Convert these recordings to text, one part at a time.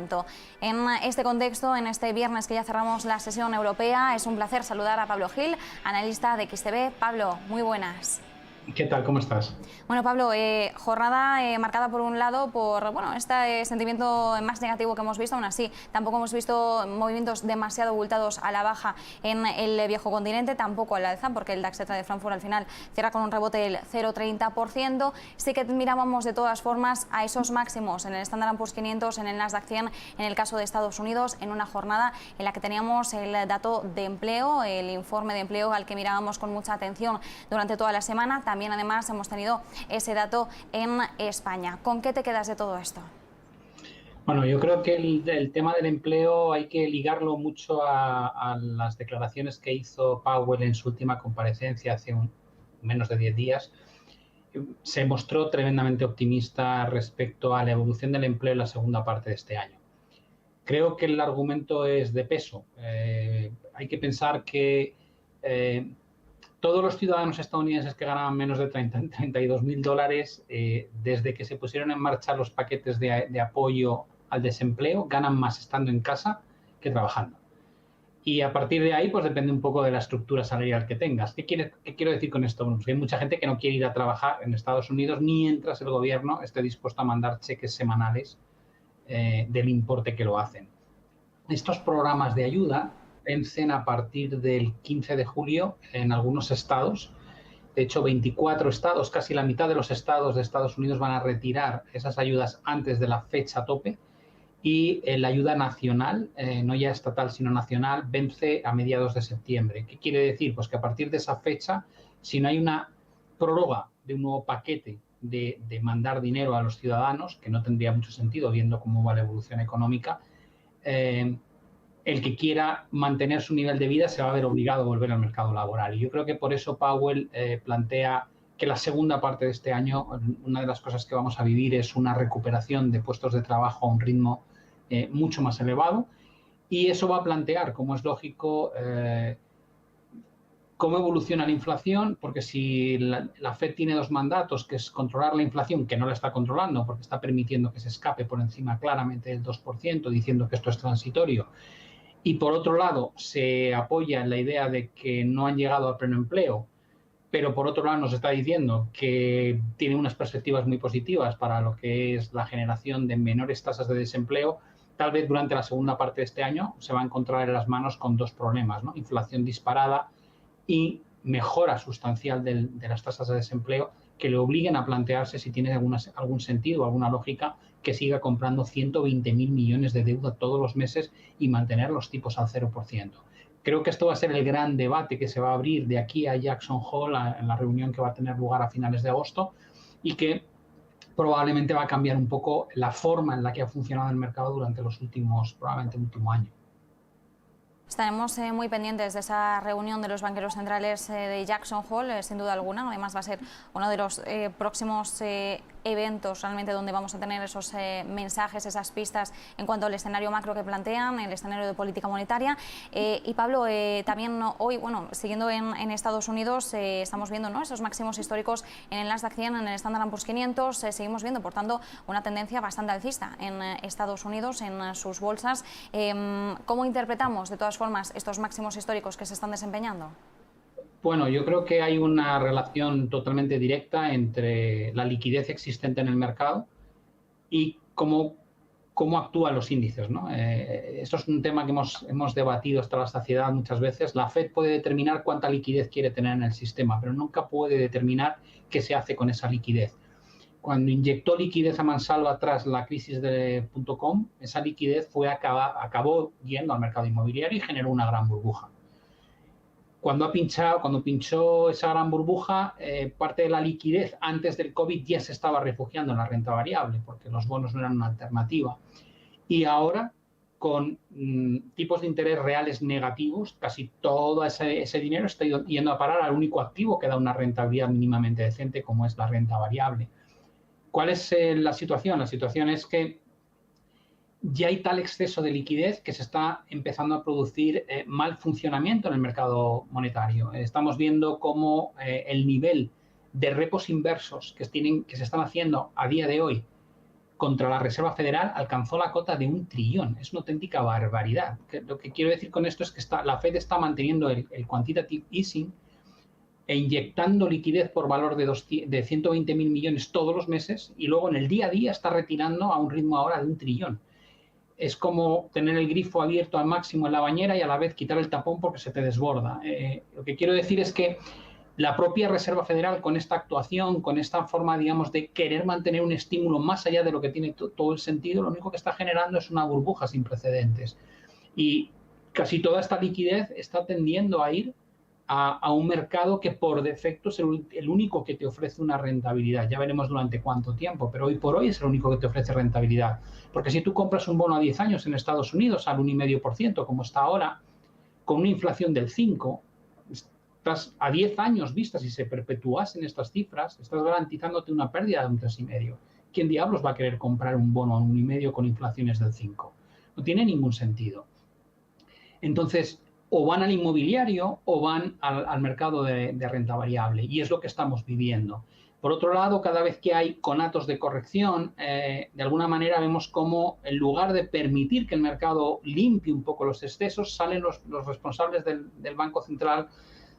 momento. En este contexto, en este viernes que ya cerramos la sesión europea, es un placer saludar a Pablo Gil, analista de XTB. Pablo, muy buenas. ¿Qué tal? ¿Cómo estás? Bueno, Pablo, jornada marcada por un lado por este sentimiento más negativo que hemos visto. Aún así, tampoco hemos visto movimientos demasiado abultados a la baja en el viejo continente, tampoco al alza, porque el DAX de Frankfurt al final cierra con un rebote del 0,30%. Sí que mirábamos de todas formas a esos máximos en el Standard & Poor's 500, en el Nasdaq 100, en el caso de Estados Unidos, en una jornada en la que teníamos el dato de empleo, el informe de empleo al que mirábamos con mucha atención durante toda la semana. También, además, hemos tenido ese dato en España. ¿Con qué te quedas de todo esto? Bueno, yo creo que el tema del empleo hay que ligarlo mucho a las declaraciones que hizo Powell en su última comparecencia hace menos de 10 días. Se mostró tremendamente optimista respecto a la evolución del empleo en la segunda parte de este año. Creo que el argumento es de peso. Hay que pensar que todos los ciudadanos estadounidenses que ganaban menos de $32.000 desde que se pusieron en marcha los paquetes de apoyo al desempleo, ganan más estando en casa que trabajando. Y a partir de ahí, pues depende un poco de la estructura salarial que tengas. ¿Qué quiero decir con esto? Bueno, pues hay mucha gente que no quiere ir a trabajar en Estados Unidos mientras el gobierno esté dispuesto a mandar cheques semanales del importe que lo hacen. Estos programas de ayuda vencen a partir del 15 de julio en algunos estados. De hecho, 24 estados, casi la mitad de los estados de Estados Unidos van a retirar esas ayudas antes de la fecha tope. Y la ayuda nacional, no ya estatal sino nacional, vence a mediados de septiembre. ¿Qué quiere decir? Pues que a partir de esa fecha, si no hay una prórroga de un nuevo paquete de mandar dinero a los ciudadanos, que no tendría mucho sentido viendo cómo va la evolución económica, el que quiera mantener su nivel de vida se va a ver obligado a volver al mercado laboral. Y yo creo que por eso Powell plantea que la segunda parte de este año, una de las cosas que vamos a vivir es una recuperación de puestos de trabajo a un ritmo mucho más elevado, y eso va a plantear, como es lógico, cómo evoluciona la inflación, porque si la Fed tiene dos mandatos, que es controlar la inflación, que no la está controlando porque está permitiendo que se escape por encima claramente del 2%, diciendo que esto es transitorio, y por otro lado se apoya en la idea de que no han llegado al pleno empleo, pero por otro lado nos está diciendo que tiene unas perspectivas muy positivas para lo que es la generación de menores tasas de desempleo, tal vez durante la segunda parte de este año se va a encontrar en las manos con dos problemas, ¿no? Inflación disparada y mejora sustancial de las tasas de desempleo que le obliguen a plantearse si tiene algún sentido, alguna lógica que siga comprando 120.000 millones de deuda todos los meses y mantener los tipos al 0%. Creo que esto va a ser el gran debate que se va a abrir de aquí a Jackson Hole en la reunión que va a tener lugar a finales de agosto, y que probablemente va a cambiar un poco la forma en la que ha funcionado el mercado durante probablemente el último año. Estaremos muy pendientes de esa reunión de los banqueros centrales de Jackson Hole, sin duda alguna. Además, va a ser uno de los próximos eventos realmente donde vamos a tener esos mensajes, esas pistas en cuanto al escenario macro que plantean, el escenario de política monetaria. Y Pablo, también hoy, bueno, siguiendo en Estados Unidos, estamos viendo, ¿no?, esos máximos históricos en el Nasdaq 100, en el Standard & Poor's 500. Seguimos viendo, por tanto, una tendencia bastante alcista en Estados Unidos, en sus bolsas. ¿Cómo interpretamos, de todas formas, estos máximos históricos que se están desempeñando? Bueno, yo creo que hay una relación totalmente directa entre la liquidez existente en el mercado y cómo actúan los índices, ¿no? Esto es un tema que hemos debatido hasta la saciedad muchas veces. La Fed puede determinar cuánta liquidez quiere tener en el sistema, pero nunca puede determinar qué se hace con esa liquidez. Cuando inyectó liquidez a mansalva tras la crisis de .com, esa liquidez acabó yendo al mercado inmobiliario y generó una gran burbuja. Cuando pinchó esa gran burbuja, parte de la liquidez antes del COVID ya se estaba refugiando en la renta variable, porque los bonos no eran una alternativa. Y ahora, con tipos de interés reales negativos, casi todo ese dinero está yendo a parar al único activo que da una rentabilidad mínimamente decente, como es la renta variable. ¿Cuál es la situación? La situación es que ya hay tal exceso de liquidez que se está empezando a producir mal funcionamiento en el mercado monetario. Estamos viendo cómo el nivel de repos inversos que se están haciendo a día de hoy contra la Reserva Federal alcanzó la cota de 1 trillón. Es una auténtica barbaridad. Lo que quiero decir con esto es que la Fed está manteniendo el quantitative easing e inyectando liquidez por valor de 120.000 millones todos los meses, y luego en el día a día está retirando a un ritmo ahora de 1 trillón. Es como tener el grifo abierto al máximo en la bañera y a la vez quitar el tapón porque se te desborda. Lo que quiero decir es que la propia Reserva Federal, con esta actuación, con esta forma, digamos, de querer mantener un estímulo más allá de lo que tiene todo el sentido, lo único que está generando es una burbuja sin precedentes. Y casi toda esta liquidez está tendiendo a ir a un mercado que por defecto es el único que te ofrece una rentabilidad. Ya veremos durante cuánto tiempo, pero hoy por hoy es el único que te ofrece rentabilidad. Porque si tú compras un bono a 10 años en Estados Unidos al 1,5%, como está ahora, con una inflación del 5%, estás a 10 años vistas, si se perpetuasen estas cifras, estás garantizándote una pérdida de un 3,5%. ¿Quién diablos va a querer comprar un bono a 1,5% con inflaciones del 5%? No tiene ningún sentido. Entonces, o van al inmobiliario o van al mercado de renta variable, y es lo que estamos viviendo. Por otro lado, cada vez que hay conatos de corrección, de alguna manera vemos cómo, en lugar de permitir que el mercado limpie un poco los excesos, salen los responsables del Banco Central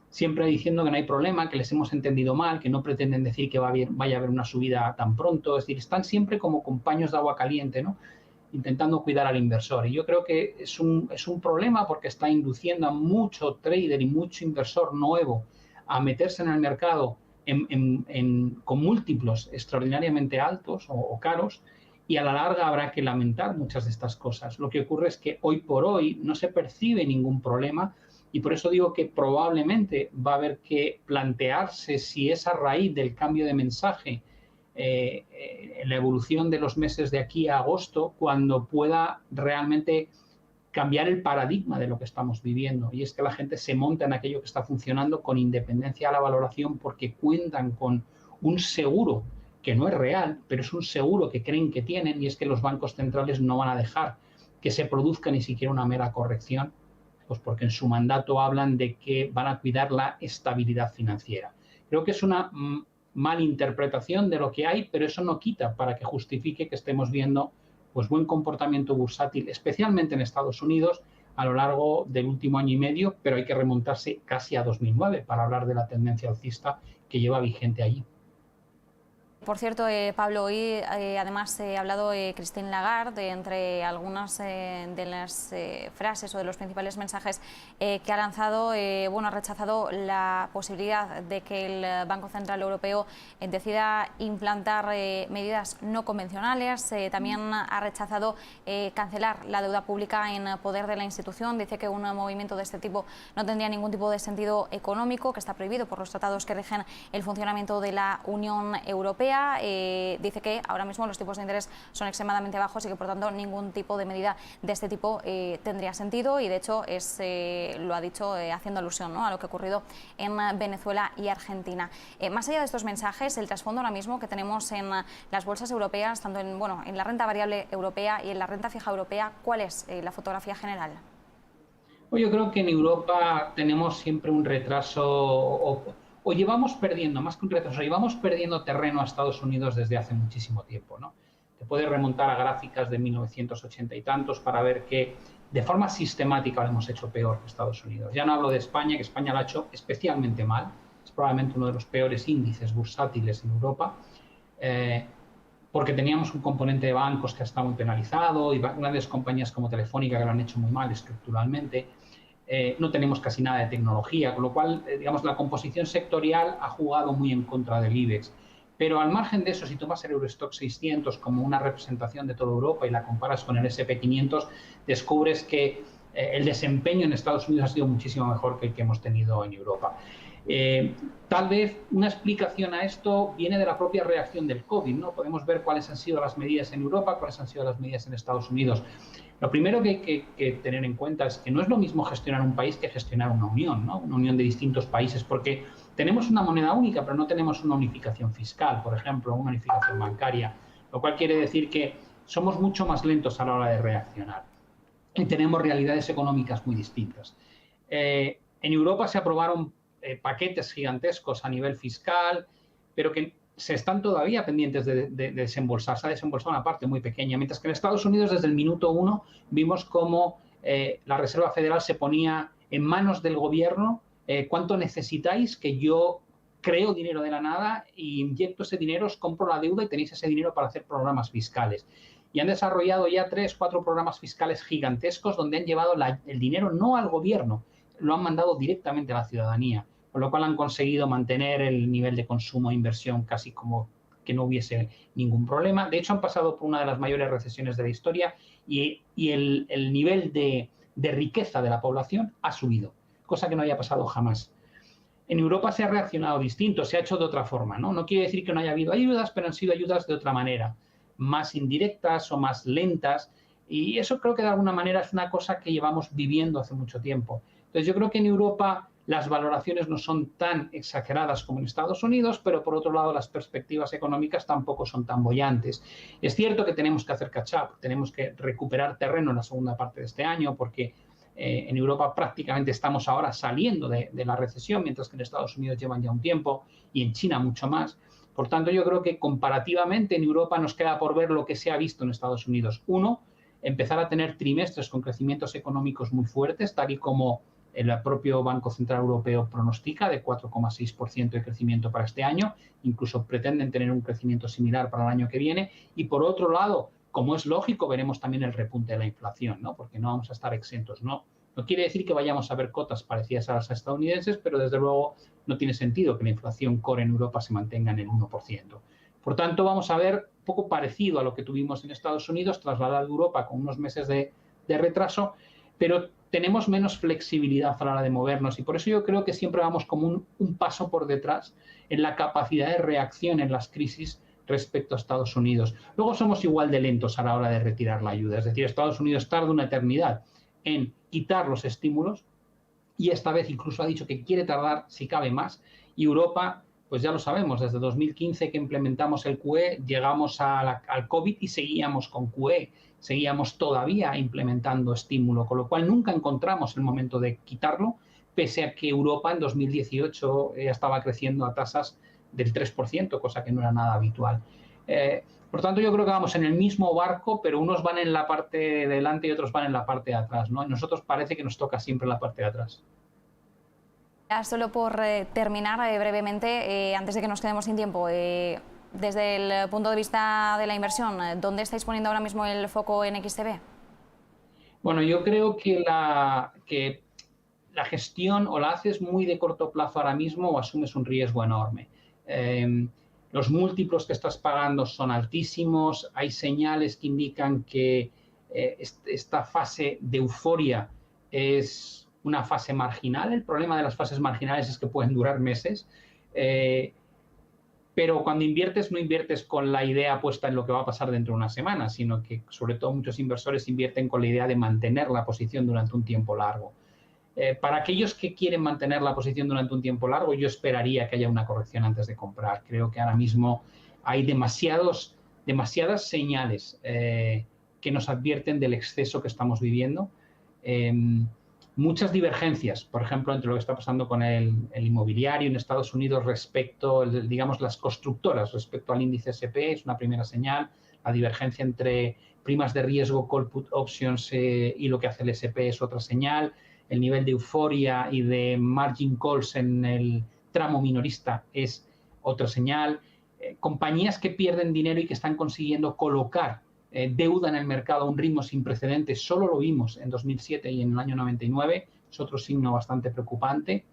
siempre diciendo que no hay problema, que les hemos entendido mal, que no pretenden decir que vaya a haber una subida tan pronto. Es decir, están siempre como con paños de agua caliente, ¿no?, intentando cuidar al inversor. Y yo creo que es un problema porque está induciendo a mucho trader y mucho inversor nuevo a meterse en el mercado con múltiplos extraordinariamente altos o caros, y a la larga habrá que lamentar muchas de estas cosas. Lo que ocurre es que hoy por hoy no se percibe ningún problema, y por eso digo que probablemente va a haber que plantearse si es a raíz del cambio de mensaje la evolución de los meses de aquí a agosto, cuando pueda realmente cambiar el paradigma de lo que estamos viviendo, y es que la gente se monta en aquello que está funcionando con independencia a la valoración, porque cuentan con un seguro que no es real, pero es un seguro que creen que tienen, y es que los bancos centrales no van a dejar que se produzca ni siquiera una mera corrección, pues porque en su mandato hablan de que van a cuidar la estabilidad financiera. Creo que es una malinterpretación de lo que hay, pero eso no quita para que justifique que estemos viendo pues buen comportamiento bursátil, especialmente en Estados Unidos, a lo largo del último año y medio, pero hay que remontarse casi a 2009 para hablar de la tendencia alcista que lleva vigente allí. Por cierto, Pablo, hoy además ha hablado Christine Lagarde, entre algunas de las frases o de los principales mensajes que ha lanzado. Ha rechazado la posibilidad de que el Banco Central Europeo decida implantar medidas no convencionales. También ha rechazado cancelar la deuda pública en poder de la institución. Dice que un movimiento de este tipo no tendría ningún tipo de sentido económico, que está prohibido por los tratados que rigen el funcionamiento de la Unión Europea. Dice que ahora mismo los tipos de interés son extremadamente bajos y que por tanto ningún tipo de medida de este tipo tendría sentido, y de hecho lo ha dicho haciendo alusión, ¿no?, a lo que ha ocurrido en Venezuela y Argentina. Más allá de estos mensajes, el trasfondo ahora mismo que tenemos en las bolsas europeas, tanto en la renta variable europea y en la renta fija europea, ¿cuál es la fotografía general? Pues yo creo que en Europa tenemos siempre un retraso, o llevamos perdiendo, más que un retraso, llevamos perdiendo terreno a Estados Unidos desde hace muchísimo tiempo, ¿no? Te puedes remontar a gráficas de 1980 y tantos para ver que de forma sistemática lo hemos hecho peor que Estados Unidos. Ya no hablo de España, que España lo ha hecho especialmente mal, es probablemente uno de los peores índices bursátiles en Europa, porque teníamos un componente de bancos que está muy penalizado y grandes compañías como Telefónica que lo han hecho muy mal estructuralmente. No tenemos casi nada de tecnología, con lo cual, digamos, la composición sectorial ha jugado muy en contra del IBEX. Pero al margen de eso, si tomas el Eurostoxx 600 como una representación de toda Europa y la comparas con el S&P 500, descubres que el desempeño en Estados Unidos ha sido muchísimo mejor que el que hemos tenido en Europa. Tal vez una explicación a esto viene de la propia reacción del COVID, ¿no? Podemos ver cuáles han sido las medidas en Europa, cuáles han sido las medidas en Estados Unidos. Lo primero que hay que tener en cuenta es que no es lo mismo gestionar un país que gestionar una unión, ¿no? Una unión de distintos países, porque tenemos una moneda única, pero no tenemos una unificación fiscal, por ejemplo, una unificación bancaria, lo cual quiere decir que somos mucho más lentos a la hora de reaccionar y tenemos realidades económicas muy distintas. En Europa se aprobaron paquetes gigantescos a nivel fiscal, pero que se están todavía pendientes de desembolsar. Se ha desembolsado una parte muy pequeña, mientras que en Estados Unidos desde el minuto 1 vimos cómo la Reserva Federal se ponía en manos del gobierno. ¿Cuánto necesitáis? Que yo creo dinero de la nada y inyecto ese dinero, os compro la deuda y tenéis ese dinero para hacer programas fiscales. Y han desarrollado ya 3 o 4 programas fiscales gigantescos donde han llevado el dinero no al gobierno, lo han mandado directamente a la ciudadanía, con lo cual han conseguido mantener el nivel de consumo e inversión casi como que no hubiese ningún problema. De hecho, han pasado por una de las mayores recesiones de la historia y el nivel de riqueza de la población ha subido, cosa que no haya pasado jamás. En Europa se ha reaccionado distinto, se ha hecho de otra forma, ¿no? No quiere decir que no haya habido ayudas, pero han sido ayudas de otra manera, más indirectas o más lentas, y eso creo que de alguna manera es una cosa que llevamos viviendo hace mucho tiempo. Entonces yo creo que en Europa las valoraciones no son tan exageradas como en Estados Unidos, pero por otro lado las perspectivas económicas tampoco son tan bollantes. Es cierto que tenemos que hacer catch-up, tenemos que recuperar terreno en la segunda parte de este año, porque en Europa prácticamente estamos ahora saliendo de la recesión, mientras que en Estados Unidos llevan ya un tiempo y en China mucho más. Por tanto, yo creo que comparativamente en Europa nos queda por ver lo que se ha visto en Estados Unidos. Uno, empezar a tener trimestres con crecimientos económicos muy fuertes, tal y como el propio Banco Central Europeo pronostica, de 4,6% de crecimiento para este año. Incluso pretenden tener un crecimiento similar para el año que viene. Y por otro lado, como es lógico, veremos también el repunte de la inflación, ¿no? Porque no vamos a estar exentos, ¿no? No quiere decir que vayamos a ver cotas parecidas a las estadounidenses, pero desde luego no tiene sentido que la inflación core en Europa se mantenga en el 1%. Por tanto, vamos a ver un poco parecido a lo que tuvimos en Estados Unidos, trasladado a Europa con unos meses de retraso, pero tenemos menos flexibilidad a la hora de movernos y por eso yo creo que siempre vamos como un paso por detrás en la capacidad de reacción en las crisis respecto a Estados Unidos. Luego somos igual de lentos a la hora de retirar la ayuda, es decir, Estados Unidos tarda una eternidad en quitar los estímulos y esta vez incluso ha dicho que quiere tardar, si cabe, más, y Europa, pues ya lo sabemos, desde 2015 que implementamos el QE, llegamos al COVID y seguíamos con QE, seguíamos todavía implementando estímulo, con lo cual nunca encontramos el momento de quitarlo, pese a que Europa en 2018 ya estaba creciendo a tasas del 3%, cosa que no era nada habitual. Por tanto, yo creo que vamos en el mismo barco, pero unos van en la parte de delante y otros van en la parte de atrás, ¿no? Y nosotros parece que nos toca siempre la parte de atrás. Solo por terminar brevemente, antes de que nos quedemos sin tiempo, desde el punto de vista de la inversión, ¿dónde estáis poniendo ahora mismo el foco en XTB? Bueno, yo creo que la gestión o la haces muy de corto plazo ahora mismo o asumes un riesgo enorme. Los múltiplos que estás pagando son altísimos, hay señales que indican que esta fase de euforia es una fase marginal. El problema de las fases marginales es que pueden durar meses, pero cuando inviertes no inviertes con la idea puesta en lo que va a pasar dentro de una semana, sino que sobre todo muchos inversores invierten con la idea de mantener la posición durante un tiempo largo. Para aquellos que quieren mantener la posición durante un tiempo largo, yo esperaría que haya una corrección antes de comprar. Creo que ahora mismo hay demasiadas señales que nos advierten del exceso que estamos viviendo. Muchas divergencias, por ejemplo, entre lo que está pasando con el inmobiliario en Estados Unidos respecto, digamos, las constructoras respecto al índice S&P, es una primera señal. La divergencia entre primas de riesgo, call put options y lo que hace el S&P es otra señal. El nivel de euforia y de margin calls en el tramo minorista es otra señal. Compañías que pierden dinero y que están consiguiendo colocar deuda en el mercado a un ritmo sin precedentes, solo lo vimos en 2007 y en el año 99, es otro signo bastante preocupante.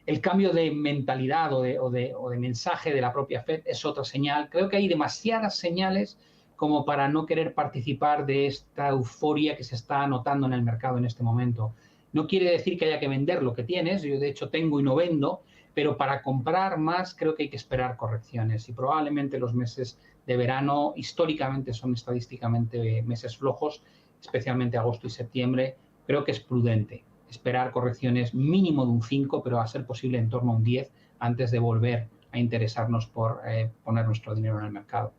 El cambio de mentalidad o de mensaje de la propia Fed es otra señal. Creo que hay demasiadas señales como para no querer participar de esta euforia que se está notando en el mercado en este momento. No quiere decir que haya que vender lo que tienes, yo de hecho tengo y no vendo, pero para comprar más creo que hay que esperar correcciones y probablemente los meses de verano históricamente son estadísticamente meses flojos, especialmente agosto y septiembre. Creo que es prudente esperar correcciones mínimo de un 5, pero a ser posible en torno a un 10 antes de volver a interesarnos por poner nuestro dinero en el mercado.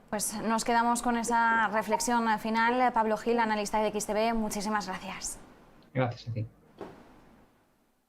Pues nos quedamos con esa reflexión final. Pablo Gil, analista de XTB, muchísimas gracias. Gracias a ti.